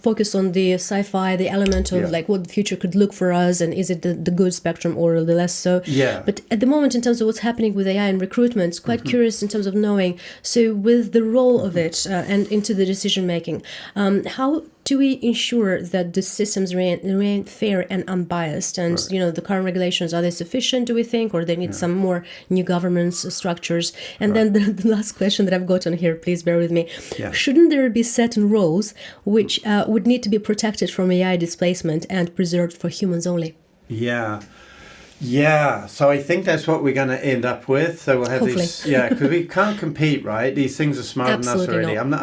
focus on the sci-fi, the element of like what the future could look for us, and is it the good spectrum or the less so? Yeah. But at the moment, in terms of what's happening with AI and recruitment, it's quite curious in terms of knowing. So with the role of it and into the decision making, how do we ensure that the systems remain fair and unbiased? And, the current regulations, are they sufficient, do we think, or they need some more new governance structures? And then the last question that I've got on here, please bear with me. Shouldn't there be certain roles which would need to be protected from AI displacement and preserved for humans only? Yeah, so I think that's what we're going to end up with. So we'll have Hopefully. these, because we can't compete, right? These things are smarter than us already. Not.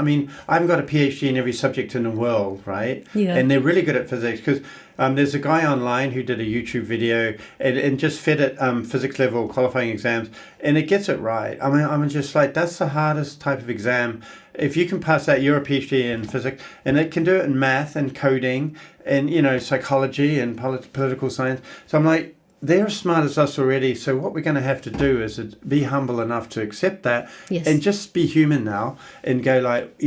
I haven't got a PhD in every subject in the world, right? Yeah. And they're really good at physics because there's a guy online who did a YouTube video and just fed it physics level qualifying exams, and it gets it right. I'm just like, that's the hardest type of exam. If you can pass that, you're a PhD in physics, and it can do it in math and coding and, psychology and political science. So I'm like, they're as smart as us already, so what we're going to have to do is be humble enough to accept that and just be human now and go like,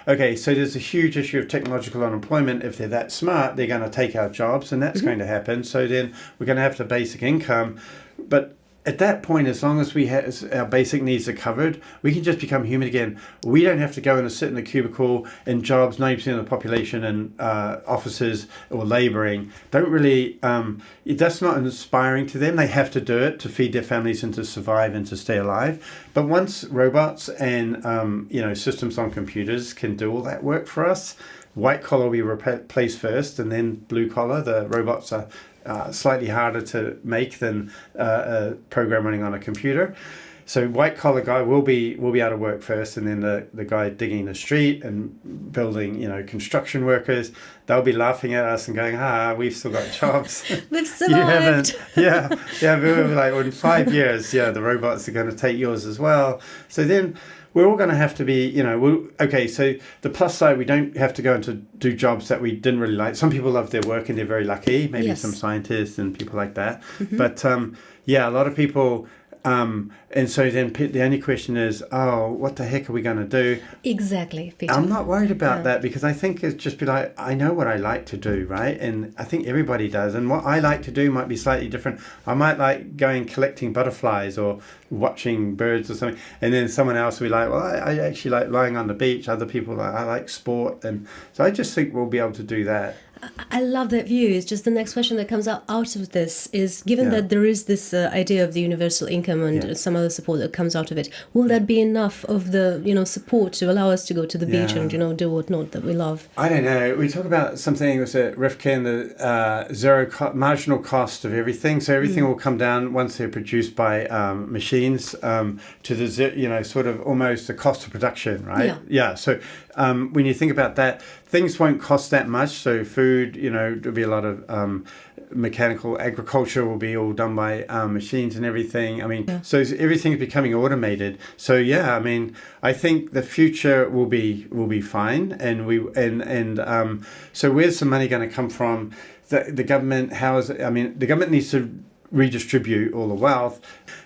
okay, so there's a huge issue of technological unemployment. If they're that smart, they're going to take our jobs, and that's going to happen. So then we're going to have the basic income. But at that point, as long as our basic needs are covered, we can just become human again. We don't have to go and sit in a cubicle in jobs. 90% of the population in offices or labouring don't really. That's not inspiring to them. They have to do it to feed their families and to survive and to stay alive. But once robots and systems on computers can do all that work for us, white collar we replace first, and then blue collar. The robots are slightly harder to make than a program running on a computer. So white collar guy will be out of work first, and then the guy digging the street and building, construction workers, they'll be laughing at us and going, we've still got jobs. We've survived. You haven't. Yeah. We're like, in 5 years, the robots are going to take yours as well. So then we're all going to have to be, so the plus side, we don't have to go into do jobs that we didn't really like. Some people love their work and they're very lucky, maybe some scientists and people like that. But a lot of people, and so then the only question is, what the heck are we going to do? Exactly, Peter. I'm not worried about that because I think it's just be like, I know what I like to do, right? And I think everybody does. And what I like to do might be slightly different. I might like going collecting butterflies or watching birds or something. And then someone else will be like, well, I actually like lying on the beach. Other people, I like sport. And so I just think we'll be able to do that. I love that view. It's just the next question that comes out of this is, given that there is this idea of the universal income and some other support that comes out of it, will that be enough of the support to allow us to go to the beach and do whatnot that we love? I don't know. We talk about something with 𝐉𝐭𝐮𝐫𝐞, the marginal cost of everything. So everything will come down once they're produced by machines to the sort of almost the cost of production, right? Yeah. So when you think about that, things won't cost that much. So food, there'll be a lot of mechanical agriculture will be all done by machines and everything. I mean, so everything's becoming automated. So yeah, I mean, I think the future will be fine. And so where's the money going to come from? The government, the government needs to redistribute all the wealth,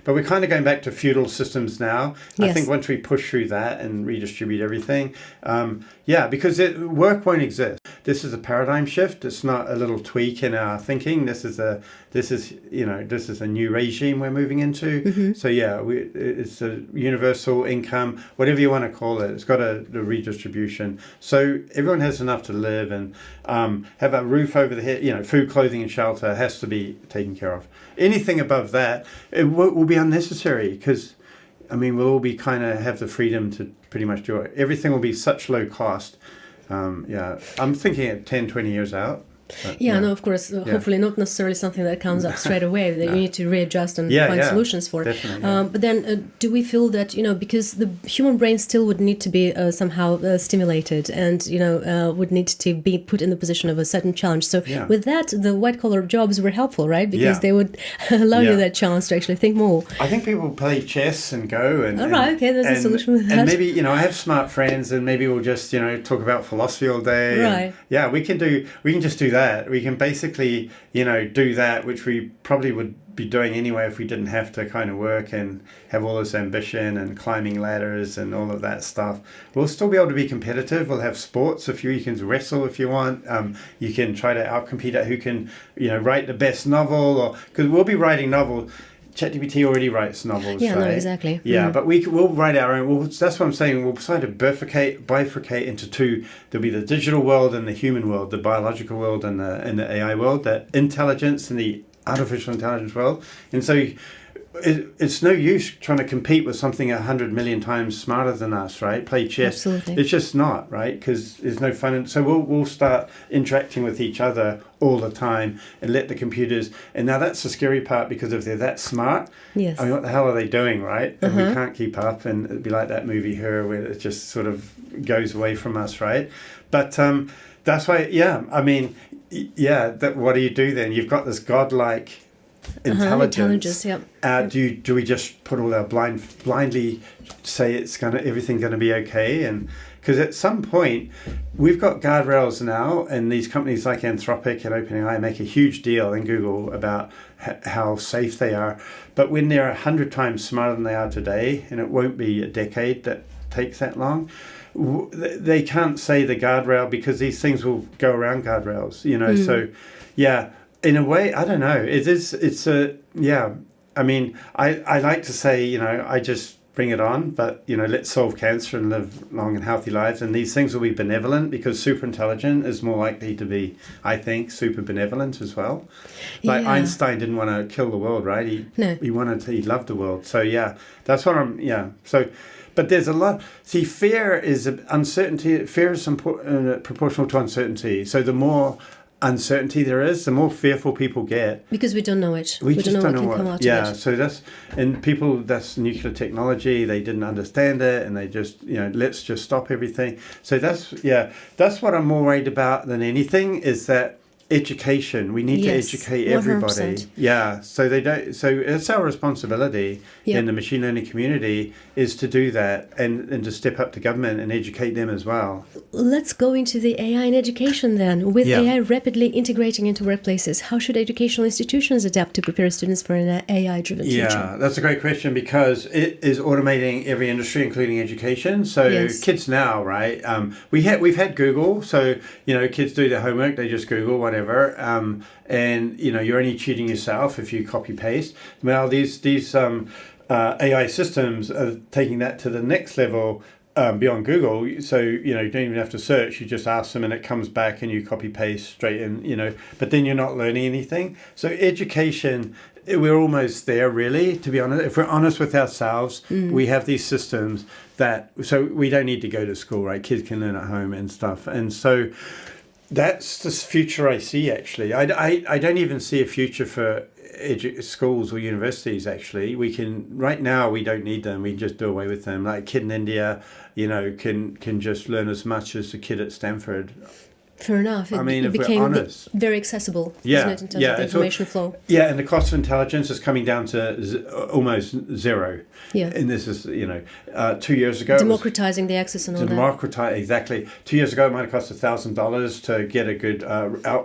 but we're kind of going back to feudal systems now. Yes. I think once we push through that and redistribute everything, because work won't exist. This is a paradigm shift. It's not a little tweak in our thinking. This is a new regime we're moving into. Mm-hmm. So yeah, it's a universal income, whatever you want to call it. It's got a redistribution, so everyone has enough to live and have a roof over the head. Food, clothing, and shelter has to be taken care of. Anything above that, it will be unnecessary because, we'll all be kind of have the freedom to pretty much do it. Everything will be such low cost. I'm thinking at 10, 20 years out. But, no, of course. Hopefully not necessarily something that comes up straight away that you need to readjust and find solutions for. But then do we feel that, because the human brain still would need to be somehow stimulated and, would need to be put in the position of a certain challenge. So with that, the white-collar jobs were helpful, right? Because they would allow you that chance to actually think more. I think people play chess and go. There's a solution with that. And maybe, I have smart friends and maybe we'll just, talk about philosophy all day. Right. And, we can just do that. We can basically, do that, which we probably would be doing anyway if we didn't have to kind of work and have all this ambition and climbing ladders and all of that stuff. We'll still be able to be competitive. We'll have sports. You can wrestle if you want. You can try to outcompete at who can, write the best novel, because we'll be writing novels. ChatGPT already writes novels, right? No, exactly. Yeah, but we'll write our own. That's what I'm saying. We'll try to bifurcate into two. There'll be the digital world and the human world, the biological world and the AI world, the intelligence and the artificial intelligence world. And so it's no use trying to compete with something 100 million times smarter than us, right? Play chess. Absolutely. It's just not, right? Because there's no fun. So we'll start interacting with each other all the time and let the computers. And now that's the scary part, because if they're that smart, what the hell are they doing, right? And we can't keep up. And it'd be like that movie Her, where it just sort of goes away from us, right? But that's why, what do you do then? You've got this godlike intelligence. Do we just put all our blindly say everything gonna be okay? And because at some point we've got guardrails now, and these companies like Anthropic and OpenAI make a huge deal in Google about how safe they are. But when they're 100 times smarter than they are today, and it won't be a decade that takes that long, they can't say the guardrail, because these things will go around guardrails. So in a way, I don't know. I like to say, I just bring it on, but, let's solve cancer and live long and healthy lives. And these things will be benevolent, because super intelligent is more likely to be, I think, super benevolent as well. Like Einstein didn't want to kill the world, right? He loved the world. So that's what So, but there's a lot. See, fear is uncertainty. Fear is proportional to uncertainty. So the more uncertainty there is, the more fearful people get, because we don't know it. We just don't know what can come out of it. So that's nuclear technology. They didn't understand it, and they just let's just stop everything. So that's what I'm more worried about than anything, is that education. We need to educate everybody. 100%. So they don't. So it's our responsibility in the machine learning community is to do that and to step up to government and educate them as well. Let's go into the AI in education then. With AI rapidly integrating into workplaces, how should educational institutions adapt to prepare students for an AI-driven future? Yeah, that's a great question, because it is automating every industry, including education. So kids now, right? We've had Google, so kids do their homework, they just Google whatever, and you're only cheating yourself if you copy paste. Well, these AI systems are taking that to the next level. Beyond Google, so you don't even have to search. You just ask them, and it comes back, and you copy paste straight in. But then you're not learning anything. So education, we're almost there, really. To be honest, if we're honest with ourselves, we have these systems so we don't need to go to school, right? Kids can learn at home and stuff, and so that's the future I see. Actually, I don't even see a future for schools or universities. Actually, right now we don't need them. We just do away with them. Like a kid in India, can just learn as much as a kid at Stanford. Fair enough. I mean, It if we're became honest. very accessible, Yeah, isn't it, in terms of the it's all- information flow? Yeah, and the cost of intelligence is coming down to almost zero. Yeah. And this is, 2 years ago. Democratizing the access and all that. Democratize, exactly. 2 years ago, it might have cost $1,000 to get a good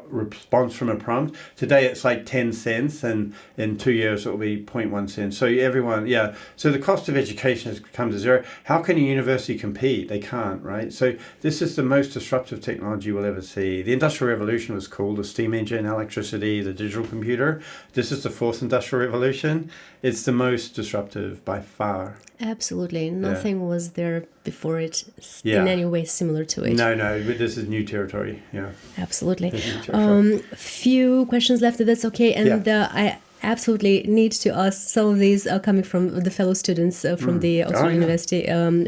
response from a prompt. Today, it's like 10 cents, and in 2 years, it will be 0.1 cents. So everyone, yeah. So the cost of education has come to zero. How can a university compete? They can't, right? So this is the most disruptive technology we'll ever see. The Industrial Revolution was cool, the steam engine, electricity, the digital computer. This is the fourth Industrial Revolution. It's the most disruptive by far. Absolutely. Nothing was there before it Yeah. in any way similar to it. No, but this is new territory. Yeah. Absolutely. This is new territory. Few questions left, if that's okay. And I absolutely need to ask some of these are coming from the fellow students from the Oxford University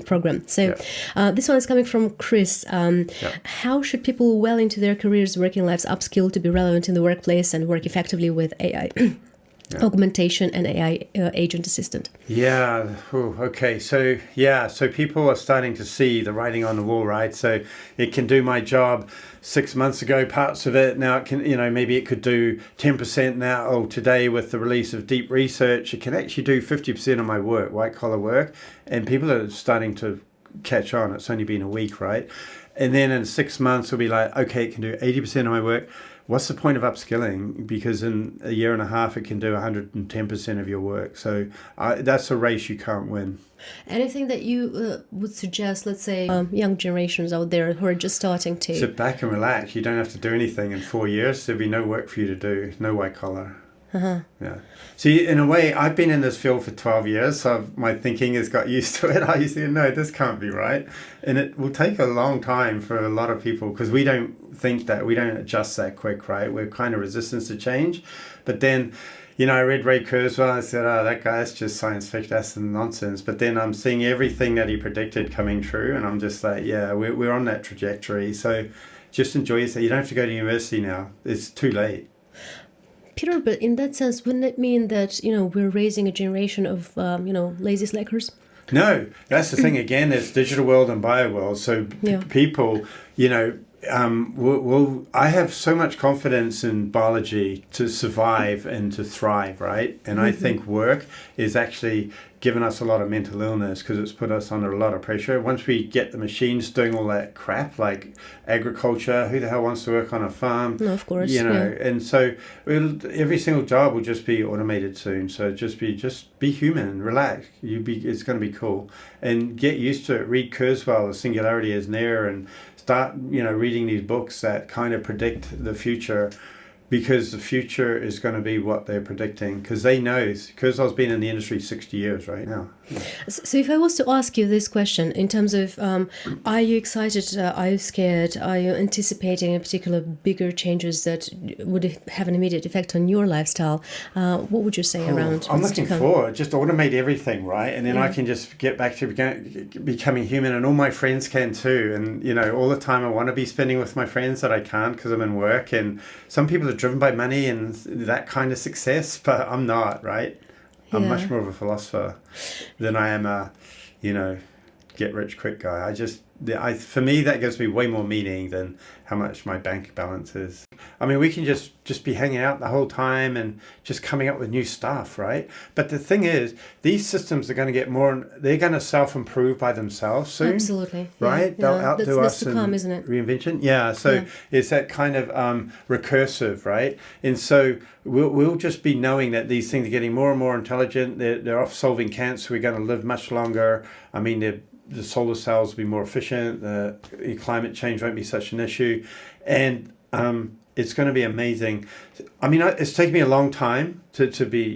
program. So this one is coming from Chris. How should people well into their careers, working lives, upskill to be relevant in the workplace and work effectively with AI? Augmentation and AI agent assistant. Yeah. Ooh, okay. So people are starting to see the writing on the wall, right? So it can do my job 6 months ago, parts of it. Now it can, maybe it could do 10% now. Oh, today with the release of deep research, it can actually do 50% of my work, white collar work. And people are starting to catch on. It's only been a week, right? And then in 6 months, it'll be like, okay, it can do 80% of my work. What's the point of upskilling? Because in a year and a half, it can do 110% of your work. So that's a race you can't win. Anything that you would suggest, let's say, young generations out there who are just starting to... Sit back and relax. You don't have to do anything in 4 years. There'll be no work for you to do, no white collar. Yeah. See, in a way, I've been in this field for 12 years, so my thinking has got used to it. I used to no, this can't be right. And it will take a long time for a lot of people because we don't think that, we don't adjust that quick, right? We're kind of resistant to change. But then, I read Ray Kurzweil, I said, that guy's just science fiction, that's nonsense. But then I'm seeing everything that he predicted coming true, and I'm just like, yeah, we're on that trajectory. So just enjoy yourself. You don't have to go to university now. It's too late. Peter, but in that sense, wouldn't it mean that, we're raising a generation of, lazy slackers? No, that's the thing. Again, there's digital world and bio world. So people, I have so much confidence in biology to survive and to thrive, right? And I think work is actually given us a lot of mental illness because it's put us under a lot of pressure. Once we get the machines doing all that crap, like agriculture, who the hell wants to work on a farm? No, of course. And so every single job will just be automated soon. So just be human, relax. It's going to be cool. And get used to it. Read Kurzweil, The Singularity is Near, and start, reading these books that kind of predict the future, because the future is going to be what they're predicting, because they know. Kurzweil's been in the industry 60 years right now. So if I was to ask you this question in terms of, are you excited, are you scared, are you anticipating a particular bigger changes that would have an immediate effect on your lifestyle, what would you say around I'm what's to looking come? forward, just automate everything, right? And then I can just get back to becoming human, and all my friends can too. And, all the time I want to be spending with my friends that I can't because I'm in work. And some people are driven by money and that kind of success, but I'm not, right? I'm much more of a philosopher than I am a, get rich quick guy. For me, that gives me way more meaning than how much my bank balance is. I mean, we can just be hanging out the whole time and just coming up with new stuff, right? But the thing is, these systems are going to get more, they're going to self-improve by themselves soon. Absolutely. Right? They'll outdo us to in come, isn't it? reinvention. Yeah, so it's that kind of recursive, right? And so we'll just be knowing that these things are getting more and more intelligent. They're off solving cancer. We're going to live much longer. I mean, the solar cells will be more efficient. The climate change won't be such an issue. And it's going to be amazing. I mean, it's taken me a long time to be,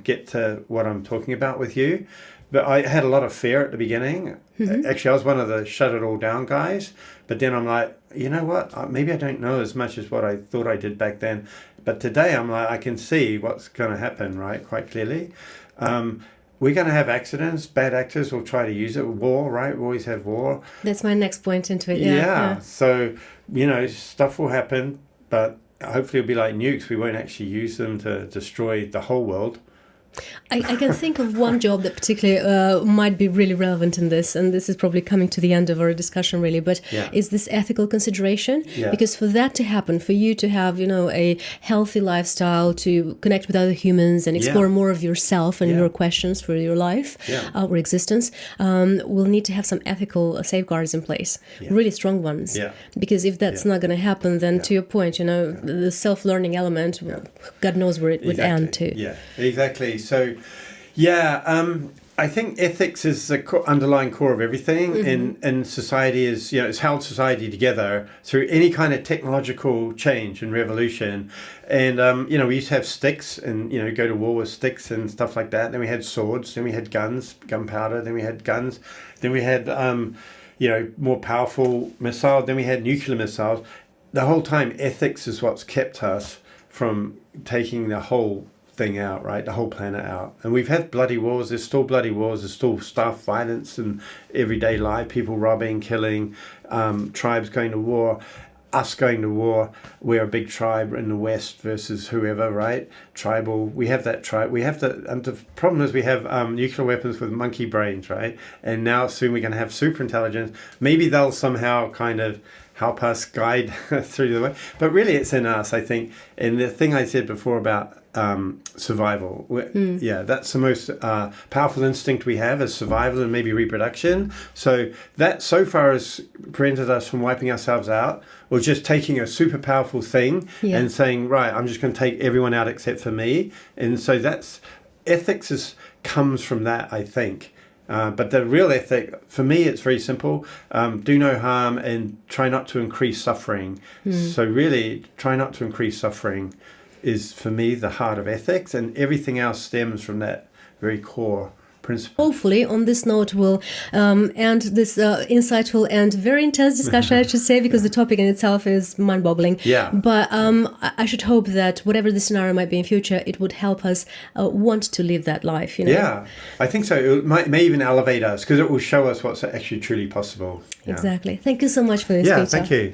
get to what I'm talking about with you. But I had a lot of fear at the beginning. Actually, I was one of the shut it all down guys. But then I'm like, you know what? Maybe I don't know as much as what I thought I did back then. But today I'm like, I can see what's going to happen, right? Quite clearly. We're going to have accidents. Bad actors will try to use it. War, right? We always have war. That's my next point into it. Yeah. So, stuff will happen, but hopefully it'll be like nukes. We won't actually use them to destroy the whole world. I can think of one job that particularly might be really relevant in this, and this is probably coming to the end of our discussion really, but is this ethical consideration? Because for that to happen, for you to have, a healthy lifestyle, to connect with other humans and explore more of yourself and your questions for your life or existence, we'll need to have some ethical safeguards in place, really strong ones. Because if that's not going to happen, then to your point, the self-learning element, God knows where it would end to. Yeah, exactly. So, I think ethics is the underlying core of everything, and society is, it's held society together through any kind of technological change and revolution. And, we used to have sticks and, go to war with sticks and stuff like that. Then we had swords, then we had guns, gunpowder, then we had guns, then we had, more powerful missiles, then we had nuclear missiles. The whole time, ethics is what's kept us from taking the whole thing out, right? The whole planet out. And we've had bloody wars. There's still bloody wars. There's still stuff, violence in everyday life, people robbing, killing, tribes going to war, us going to war. We're a big tribe in the West versus whoever, right? Tribal. We have that tribe. We have that. And the problem is we have nuclear weapons with monkey brains, right? And now soon we're going to have super intelligence. Maybe they'll somehow kind of help us guide through the way. But really it's in us, I think. And the thing I said before about survival. That's the most powerful instinct we have, is survival and maybe reproduction. So that so far has prevented us from wiping ourselves out, or just taking a super powerful thing and saying, right, I'm just going to take everyone out except for me. And so ethics comes from that, I think. But the real ethic, for me, it's very simple. Do no harm and try not to increase suffering. So really, try not to increase suffering is, for me, the heart of ethics, and everything else stems from that very core principle. Hopefully, on this note, we'll end this insightful and very intense discussion, I should say, because the topic in itself is mind-boggling. But I should hope that whatever the scenario might be in future, it would help us want to live that life. Yeah, I think so. It may even elevate us, because it will show us what's actually truly possible. Exactly. Thank you so much for this, Yeah, Peter. thank you.